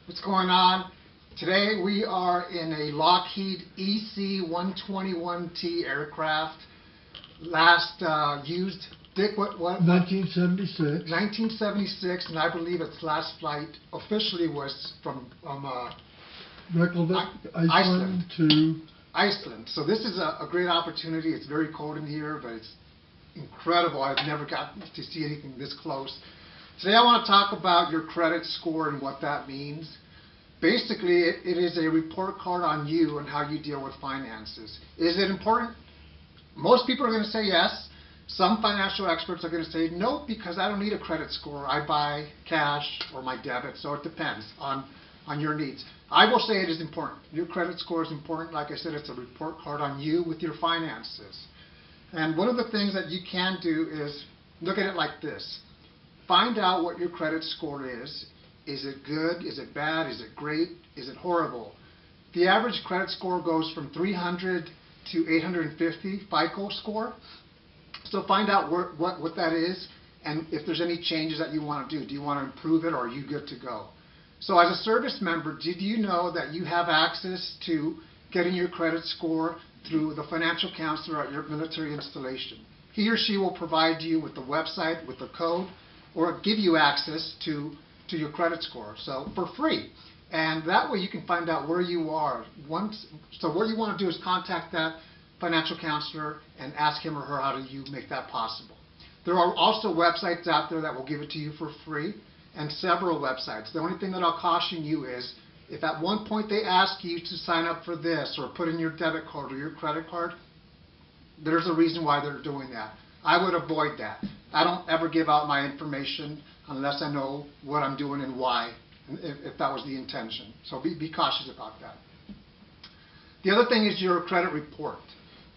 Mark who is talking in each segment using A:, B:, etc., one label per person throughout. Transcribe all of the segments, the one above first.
A: What's going on? Today we are in a Lockheed EC-121T aircraft. Last used, Dick, what?
B: 1976.
A: 1976, and I believe its last flight officially was from
B: Reykjavik,
A: Iceland.
B: Iceland to
A: Iceland. So this is a great opportunity. It's very cold in here, but it's incredible. I've never gotten to see anything this close. Today I want to talk about your credit score and what that means. Basically, it is a report card on you and how you deal with finances. Is it important? Most people are going to say yes. Some financial experts are going to say no, because I don't need a credit score. I buy cash or my debit, so it depends on your needs. I will say it is important. Your credit score is important. Like I said, it's a report card on you with your finances. And one of the things that you can do is look at it like this. Find out what your credit score is. Is it good? Is it bad? Is it great? Is it horrible? The average credit score goes from 300 to 850 FICO score. So find out what that is, and if there's any changes that you want to do. Do you want to improve it, or are you good to go? So as a service member, did you know that you have access to getting your credit score through the financial counselor at your military installation? He or she will provide you with the website, with the code, or give you access to your credit score, so for free. And that way you can find out where you are. So what you want to do is contact that financial counselor and ask him or her how do you make that possible. There are also websites out there that will give it to you for free, and several websites. The only thing that I'll caution you is, if at one point they ask you to sign up for this or put in your debit card or your credit card, there's a reason why they're doing that. I would avoid that. I don't ever give out my information unless I know what I'm doing and why, if that was the intention. So be cautious about that. The other thing is your credit report.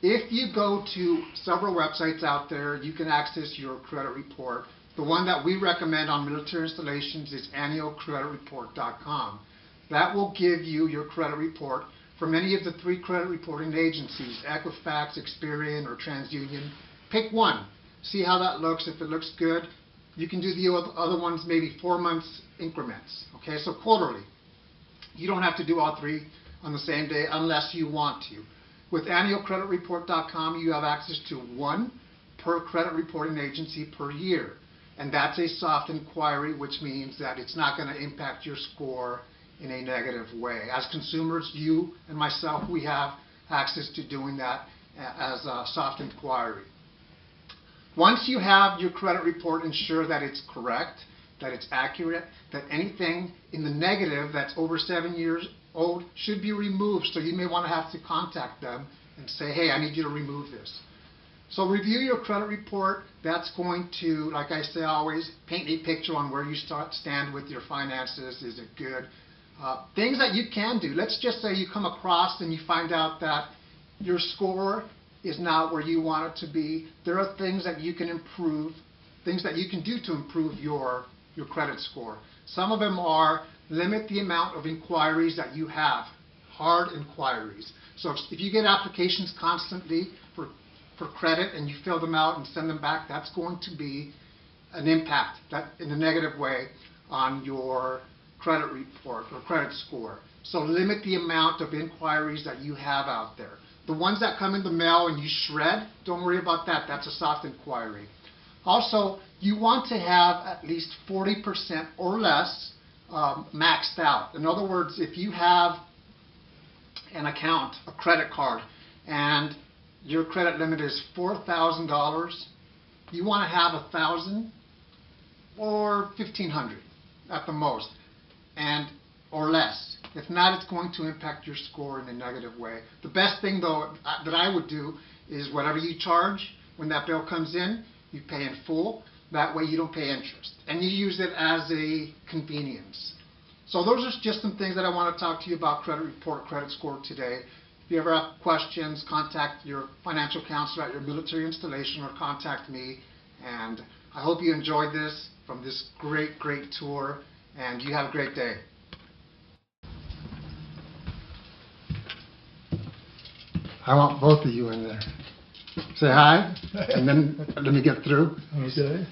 A: If you go to several websites out there, you can access your credit report. The one that we recommend on military installations is annualcreditreport.com. That will give you your credit report from any of the 3 credit reporting agencies, Equifax, Experian, or TransUnion. Pick one. See how that looks. If it looks good, you can do the other ones maybe 4 months increments. Okay, so quarterly. You don't have to do all 3 on the same day unless you want to. With annualcreditreport.com, you have access to 1 per credit reporting agency per year. And that's a soft inquiry, which means that it's not going to impact your score in a negative way. As consumers, you and myself, we have access to doing that as a soft inquiry. Once you have your credit report, ensure that it's correct, that it's accurate, that anything in the negative that's over 7 years old should be removed. So you may want to have to contact them and say, hey, I need you to remove this. So review your credit report. That's going to, like I say always, paint a picture on where you stand with your finances. Is it good? Things that you can do. Let's just say you come across and you find out that your score is not where you want it to be. There are things that you can improve, things that you can do to improve your credit score. Some of them are limit the amount of inquiries that you have, hard inquiries. So if you get applications constantly for credit and you fill them out and send them back, that's going to be an impact that in a negative way on your credit report or credit score. So limit the amount of inquiries that you have out there. The ones that come in the mail and you shred, don't worry about that. That's a soft inquiry. Also, you want to have at least 40% or less maxed out. In other words, if you have an account, a credit card, and your credit limit is $4,000, you want to have 1,000 or 1,500 at the most, or less. If not, it's going to impact your score in a negative way. The best thing, though, that I would do is whatever you charge, when that bill comes in, you pay in full. That way you don't pay interest. And you use it as a convenience. So those are just some things that I want to talk to you about credit report, credit score today. If you ever have questions, contact your financial counselor at your military installation or contact me. And I hope you enjoyed this from this great tour, and you have a great day. I want both of you in there. Say hi, and then let me get through.
B: okay.